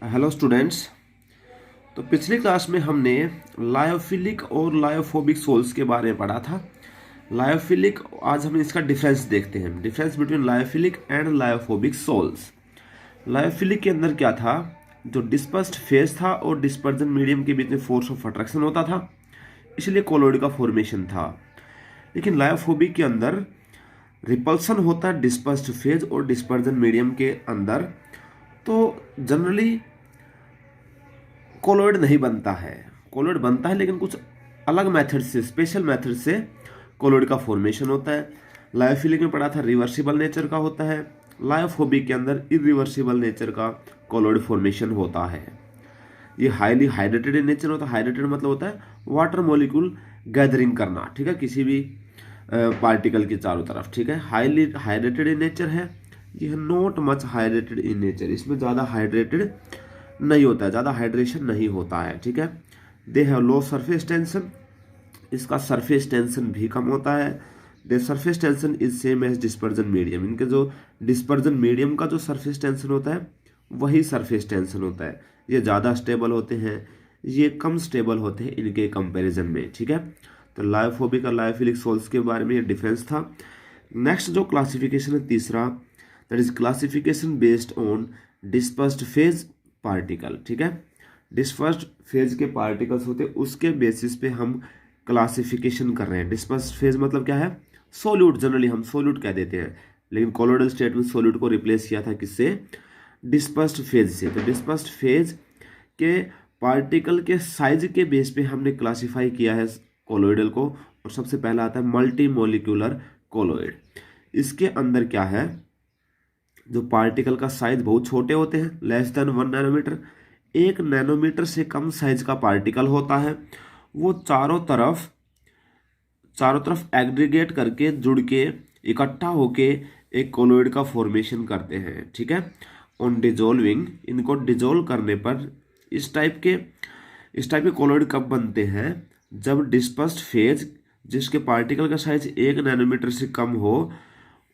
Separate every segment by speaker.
Speaker 1: Hello students. तो पिछली class में हमने लायोफिलिक और लायोफोबिक सोल्स के बारे में पढ़ा था। लायोफिलिक, आज हम इसका डिफरेंस देखते हैं, difference between lyophilic and lyophobic sols. Lyophilic के अंदर क्या था, जो डिस्पर्स्ड फेज था और डिस्पर्जन मीडियम के बीच में फोर्स ऑफ अट्रैक्शन होता था, इसलिए कोलॉइड का फॉर्मेशन था। लेकिन लायोफोबिक के अंदर रिपल्सन होता है डिस्पर्स्ड फेज और डिस्पर्जन मीडियम के अंदर, तो जनरली कोलॉइड नहीं बनता है। कोलॉइड बनता है लेकिन कुछ अलग मेथड से, स्पेशल मेथड से कोलॉइड का फॉर्मेशन होता है। लायोफिलिक में पढ़ा था रिवर्सिबल नेचर का होता है, लायोफोबिक के अंदर इरिवर्सिबल नेचर का कोलॉइड फॉर्मेशन होता है। ये हाईली हाइड्रेटेड इन नेचर होता है। हाइड्रेटेड मतलब होता है वाटर मॉलिक्यूल गैदरिंग करना, ठीक है, किसी भी पार्टिकल के चारों तरफ, ठीक है। हाईली हाइड्रेटेड इन नेचर है। ये not much hydrated in nature, इसमें ज़्यादा हाइड्रेटेड नहीं होता है, ज़्यादा हाइड्रेशन नहीं होता है, ठीक है। They have low surface tension, इसका सरफेस टेंशन भी कम होता है। They surface tension is same as dispersion medium, इनके जो डिस्पर्जन मीडियम का जो सरफेस टेंशन होता है वही सरफेस टेंशन होता है। ये ज़्यादा स्टेबल होते हैं, ये कम स्टेबल होते हैं इनके कंपैरिजन में, ठीक है। तो लायोफोबिक और लायोफिलिक सोल्स के बारे में ये डिफरेंस था। नेक्स्ट जो क्लासिफिकेशन है तीसरा, that is classification based on dispersed phase particle, ठीक है। डिस्पर्स्ड फेज के पार्टिकल्स होते हैं, उसके बेसिस पे हम क्लासिफिकेशन कर रहे हैं। डिस्पर्स्ड फेज मतलब क्या है, सोल्यूट, जनरली हम सोल्यूट कह देते हैं, लेकिन कोलोइडल स्टेट में सोल्यूट को रिप्लेस किया था किससे, डिस्पर्स्ड फेज से। तो डिस्पर्स्ड फेज के पार्टिकल के साइज के बेस पे हमने क्लासीफाई किया है कोलोइडल को, और सबसे पहला आता है मल्टी मोलिकुलर कोलोइड। इसके अंदर क्या है, जो पार्टिकल का साइज बहुत छोटे होते हैं, लेस देन 1 नैनोमीटर, 1 नैनोमीटर से कम साइज का पार्टिकल होता है, वो चारों तरफ एग्रीगेट करके, जुड़ के, इकट्ठा होके एक कोलोइड का फॉर्मेशन करते हैं, ठीक है। ऑन डिजोल्विंग, इनको डिजोल्व करने पर इस टाइप के कोलोइड कब बनते हैं, जब डिस्पर्स्ड फेज, जिसके पार्टिकल का साइज 1 नैनोमीटर से कम हो,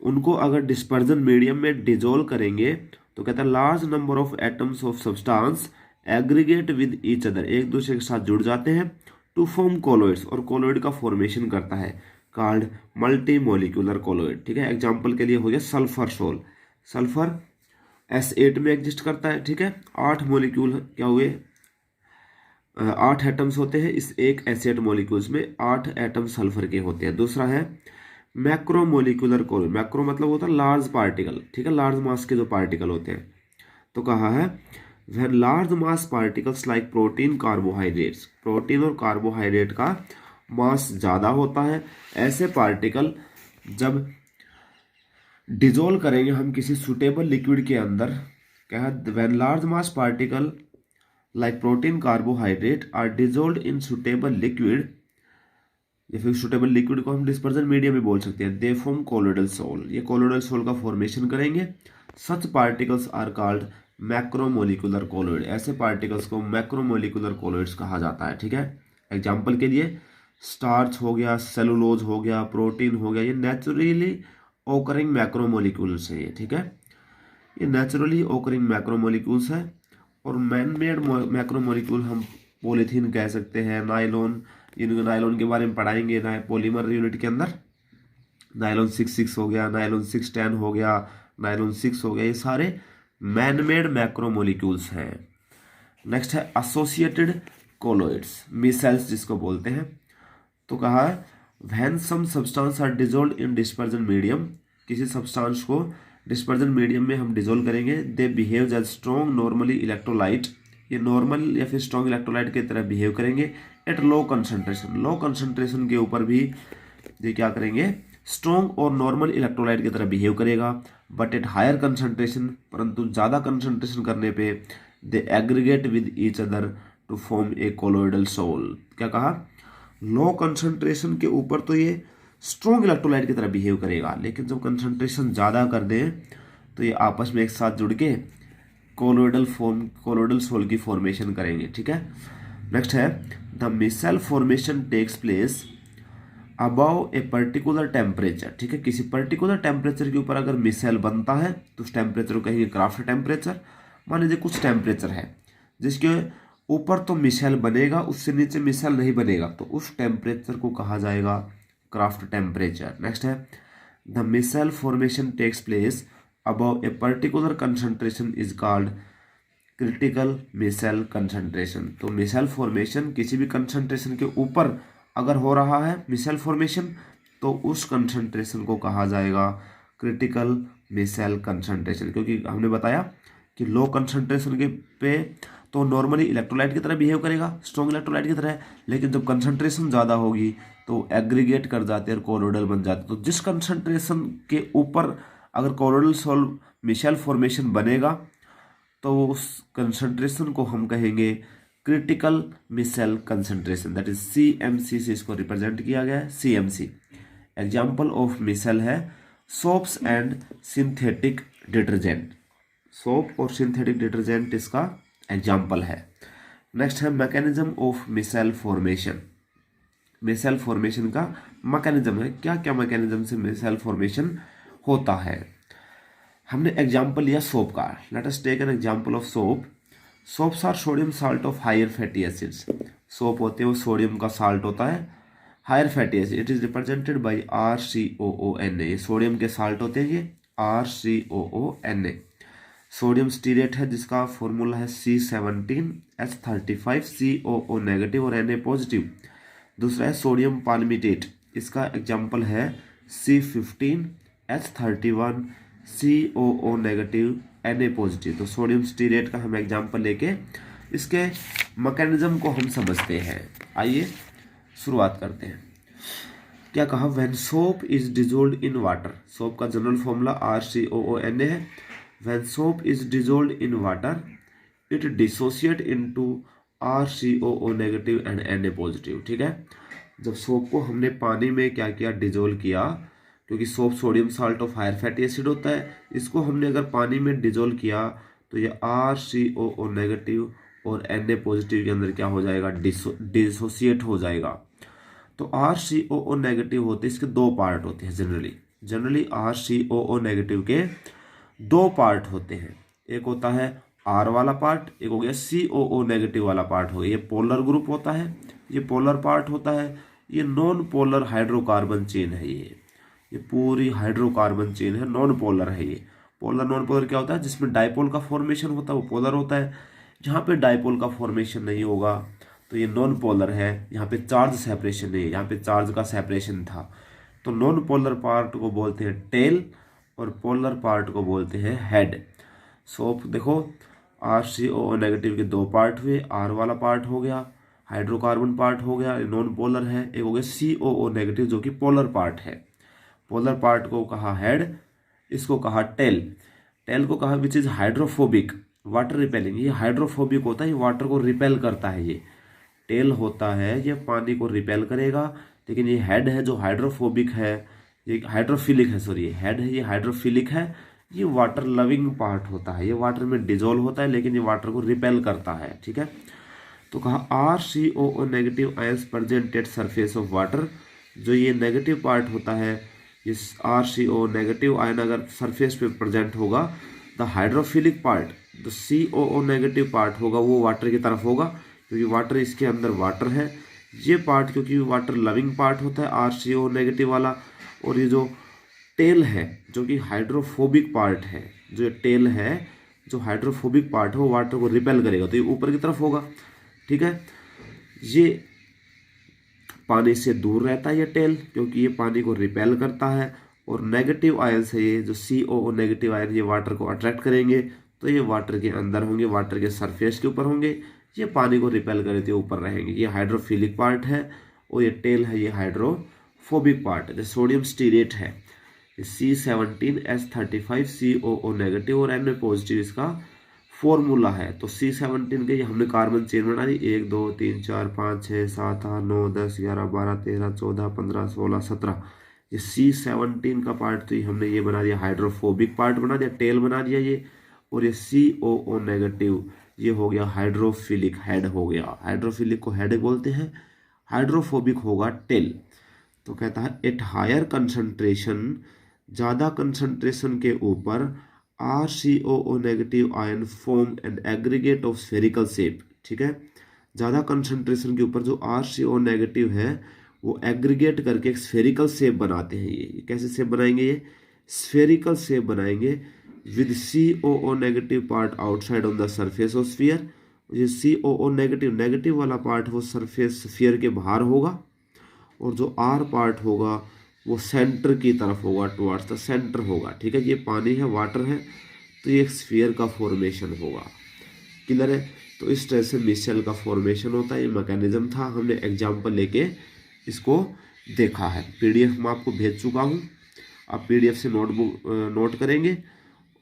Speaker 1: उनको अगर डिस्पर्जन मीडियम में डिजोल्व करेंगे तो कहता है large number of atoms of substance aggregate with each other, एक दूसरे के साथ जुड़ जाते हैं, टू फॉर्म कोलोइड्स, और कोलोइड का फॉर्मेशन करता है, कॉल्ड मल्टी मोलिकुलर कोलोइड, ठीक है। एग्जांपल के लिए हो गया सल्फर सोल, सल्फर S8 में एग्जिस्ट करता है, ठीक है। 8 मोलिक्यूल क्या हुए, 8 एटम्स होते हैं इस एक एसिड मॉलिक्यूल्स में, 8 एटम सल्फर के होते हैं। दूसरा है मैक्रो मोलिकुलर कोलोइड, मैक्रो मतलब होता है लार्ज पार्टिकल, ठीक है, लार्ज मास के जो पार्टिकल होते हैं। तो कहा है when large mass particles like protein carbohydrates, protein और कार्बोहाइड्रेट का मास ज़्यादा होता है, ऐसे पार्टिकल जब डिजोल्व करेंगे हम किसी सुटेबल लिक्विड के अंदर, क्या है, when large mass particle like protein carbohydrate are dissolve in suitable liquid, या फिर सुटेबल लिक्विड को हम डिस्पर्जन मीडियम भी बोल सकते हैं, दे फॉर्म कोलोइडल सोल, ये कोलोइडल सोल का फॉर्मेशन करेंगे। Such particles are called macromolecular colloid, ऐसे पार्टिकल्स को मैक्रोमोलिकुलर कोलोइड्स कहा जाता है, ठीक है। एग्जाम्पल के लिए स्टार्च हो गया, सेलुलोज हो गया, प्रोटीन हो गया, ये नेचुरली ओकरिंग मैक्रोमोलिक्यूल्स है, ये ठीक है, ये नेचुरली ओकरिंग मैक्रोमोलिक्यूल्स है। और मैन मेड मैक्रोमोलिक्यूल हम पॉलीथीन कह सकते हैं, नायलॉन, इनको नायलॉन के बारे में पढ़ाएंगे पॉलीमर यूनिट के अंदर, नायलॉन 66 हो गया, नायलॉन 610 हो गया, नायलॉन 6 हो गया, ये सारे मैन मेड मैक्रोमोलिक्यूल्स हैं। नेक्स्ट है एसोसिएटेड कोलोइड्स, मिसेल्स जिसको बोलते हैं। तो कहा है when some substance are dissolve in dispersion medium, किसी सब्सटेंस को डिस्पर्जन मीडियम में हम डिजोल्व करेंगे, they behave as strong normally electrolyte, ये नॉर्मल या फिर स्ट्रॉन्ग इलेक्ट्रोलाइट की तरह बिहेव करेंगे at low concentration, low concentration के ऊपर भी ये क्या करेंगे, स्ट्रॉन्ग और नॉर्मल इलेक्ट्रोलाइट की तरह बिहेव करेगा। बट एट हायर कंसंट्रेशन, परंतु ज़्यादा कंसंट्रेशन करने पे they aggregate with each other to form a colloidal sol. क्या कहा, लो कंसंट्रेशन के ऊपर तो ये स्ट्रॉन्ग इलेक्ट्रोलाइट की तरह बिहेव करेगा, लेकिन जब कंसंट्रेशन ज़्यादा कर दें तो ये आपस में एक साथ जुड़ के कोलोइडल सोल की फॉर्मेशन करेंगे, ठीक है। नेक्स्ट है the micelle formation takes place above a particular temperature, ठीक है, किसी पर्टिकुलर टेम्परेचर के ऊपर अगर मिसेल बनता है तो उस टेम्परेचर को कहेंगे क्राफ्ट टेम्परेचर, मान लीजिए कुछ टेम्परेचर है जिसके ऊपर तो मिसाइल बनेगा, उससे नीचे मिसाइल नहीं बनेगा, तो उस टेम्परेचर को कहा जाएगा क्राफ्ट टेम्परेचर। नेक्स्ट है the micelle formation takes place above a particular concentration is called critical micelle concentration. तो मिसाइल फॉर्मेशन किसी भी कंसंट्रेशन के ऊपर अगर हो रहा है मिसाइल फॉर्मेशन, तो उस कंसंट्रेशन को कहा जाएगा क्रिटिकल मिसाइल कंसंट्रेशन। क्योंकि हमने बताया कि लो कंसंट्रेशन के पे तो नॉर्मली इलेक्ट्रोलाइट की तरह बिहेव करेगा, स्ट्रॉन्ग इलेक्ट्रोलाइट की तरह, लेकिन जब कंसंट्रेशन ज़्यादा होगी तो एग्रीगेट कर जाते हैं और कोलोइडल बन जाते हैं। तो जिस कंसंट्रेशन के ऊपर अगर कोलोइडल सॉल्व मिसाइल फॉर्मेशन बनेगा तो उस कंसंट्रेशन को हम कहेंगे critical micelle concentration, that is CMC से इसको रिप्रेजेंट किया गया है, CMC। एग्जाम्पल ऑफ मिसाइल है soaps and synthetic detergent. Soap और सिंथेटिक डिटर्जेंट इसका एग्जाम्पल है। नेक्स्ट है mechanism of missile formation. Missile formation का मैकेनिज्म है, क्या क्या मैकेनिज्म से मिसाइल फॉर्मेशन होता है। हमने एग्जाम्पल लिया सोप का, let us take an example of soap. Soaps are sodium salt of higher fatty acids. Soap होते हैं वो सोडियम का साल्ट होता है, higher fatty acid, it is represented by RCOONA। Sodium के साल्ट होते हैं ये RCOONA। सोडियम स्टीरेट है जिसका फॉर्मूला है C17H35, COO नेगेटिव और Na पॉजिटिव। दूसरा है सोडियम पाल्मिटेट, इसका एग्जाम्पल है C15H31, COO negative Na positive. तो सोडियम स्टीरेट का हम एग्जाम्पल लेके इसके मैकेनिज्म को हम समझते हैं। आइए शुरुआत करते हैं। क्या कहा, when soap is dissolved in water. Soap का जनरल फॉर्मूला RCOONA है। When soap is dissolved in water it dissociate into RCOO negative and Na positive. ठीक है, जब सोप को हमने पानी में क्या किया, डिजोल्व किया, क्योंकि soap sodium salt of higher fatty acid होता है, इसको हमने अगर पानी में डिजोल्व किया तो ये RCOO नेगेटिव और Na पॉजिटिव के अंदर क्या हो जाएगा, डिसोशिएट हो जाएगा। तो RCOO नेगेटिव होते हैं, इसके दो पार्ट होते हैं जनरली RCOO नेगेटिव के दो पार्ट होते हैं, एक होता है R वाला पार्ट, एक हो गया COO नेगेटिव वाला पार्ट हो गया। ये पोलर ग्रुप होता है, ये पोलर पार्ट होता है, ये नॉन पोलर हाइड्रोकार्बन चेन है। ये पूरी हाइड्रोकार्बन चेन है, नॉन पोलर है। ये पोलर नॉन पोलर क्या होता है, जिसमें डाइपोल का फॉर्मेशन होता है वो पोलर होता है, जहाँ पे डाइपोल का फॉर्मेशन नहीं होगा तो ये नॉन पोलर है। यहाँ पे चार्ज सेपरेशन नहीं है, यहाँ पे चार्ज का सेपरेशन था। तो नॉन पोलर पार्ट को बोलते हैं टेल और पोलर पार्ट को बोलते हैं हेड। सोप देखो RCOO नेगेटिव के दो पार्ट हुए, R वाला पार्ट हो गया, हाइड्रोकार्बन पार्ट हो गया, नॉन पोलर है, एक हो गया COO नेगेटिव जो कि पोलर पार्ट है। पोलर पार्ट को कहा हेड, इसको कहा टेल। टेल को कहा which is hydrophobic, water repelling. ये हाइड्रोफोबिक होता है, ये वाटर को रिपेल करता है। ये टेल होता है, ये पानी को रिपेल करेगा, लेकिन ये हेड है जो हाइड्रोफोबिक है, ये हाइड्रोफिलिक है, सॉरी हेड है ये हाइड्रोफिलिक है, ये वाटर लविंग पार्ट होता है, ये वाटर में डिजोल्व होता है लेकिन ये वाटर को रिपेल करता है। ठीक है, तो कहा RCOO negative ions present at surface of water. जो ये नेगेटिव पार्ट होता है, इस RCOO नेगेटिव आयन अगर सरफेस पे प्रेजेंट होगा, the hydrophilic part, the COO negative part होगा वो वाटर की तरफ होगा, क्योंकि वाटर इसके अंदर वाटर है। ये पार्ट क्योंकि वाटर लविंग पार्ट होता है RCOO नेगेटिव वाला, और ये जो टेल है जो कि हाइड्रोफोबिक पार्ट है, जो टेल है जो हाइड्रोफोबिक पार्ट है वो वाटर को रिपेल करेगा, तो ये ऊपर की तरफ होगा। ठीक है, ये पानी से दूर रहता है ये टेल, क्योंकि ये पानी को रिपेल करता है, और नेगेटिव आयन है ये जो COO नेगेटिव आयन, ये वाटर को अट्रैक्ट करेंगे, तो ये वाटर के अंदर होंगे, वाटर के सरफेस के ऊपर होंगे, ये पानी को रिपेल करे तो ऊपर रहेंगे। ये हाइड्रोफिलिक पार्ट है, और ये टेल है ये हाइड्रोफोबिक पार्ट है। सोडियम स्टीरेट है C17H35, COO नेगेटिव और Na पॉजिटिव इसका फॉर्मूला है। तो C17 के हमने कार्बन चेन बना दी, 1 2 3 4 5 6 7 8 9 10 11 12 13 14 15 16 17। ये C17 का पार्ट तो हमने ये बना दिया, हाइड्रोफोबिक पार्ट बना दिया, टेल बना दिया ये, और ये COO नेगेटिव ये हो गया हाइड्रोफिलिक हेड हो गया। हाइड्रोफिलिक को हेड बोलते हैं, हाइड्रोफोबिक होगा टेल। तो कहता है एट हायर कंसंट्रेशन, ज़्यादा कंसंट्रेशन के ऊपर RCOO negative ion form an aggregate of spherical shape, ठीक है। ज़्यादा कंसंट्रेशन के ऊपर जो RCO नेगेटिव है वो एग्रीगेट करके एक स्फेरिकल शेप बनाते हैं। ये कैसे शेप बनाएंगे, ये स्फेरिकल शेप बनाएंगे with COO negative part outside on the surface of sphere. ये COO नेगेटिव वाला पार्ट वो सरफेस स्फीयर के बाहर होगा, और जो R पार्ट होगा वो सेंटर की तरफ होगा, टुवर्ड्स द सेंटर होगा, ठीक है। ये पानी है, वाटर है, तो ये एक स्फीयर का फॉर्मेशन होगा। क्लियर है। तो इस तरह से मिसेल का फॉर्मेशन होता है। ये मैकेनिज्म था, हमने एग्जाम्पल लेके इसको देखा है। PDF मैं आपको भेज चुका हूँ, आप PDF से नोट करेंगे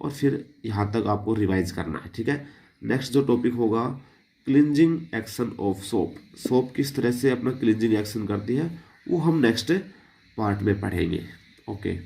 Speaker 1: और फिर यहाँ तक आपको रिवाइज करना है, ठीक है। नेक्स्ट जो टॉपिक होगा cleansing action of soap. Soap किस तरह से अपना क्लिंजिंग एक्शन करती है वो हम नेक्स्ट पार्ट में पढ़ेंगे। ओके।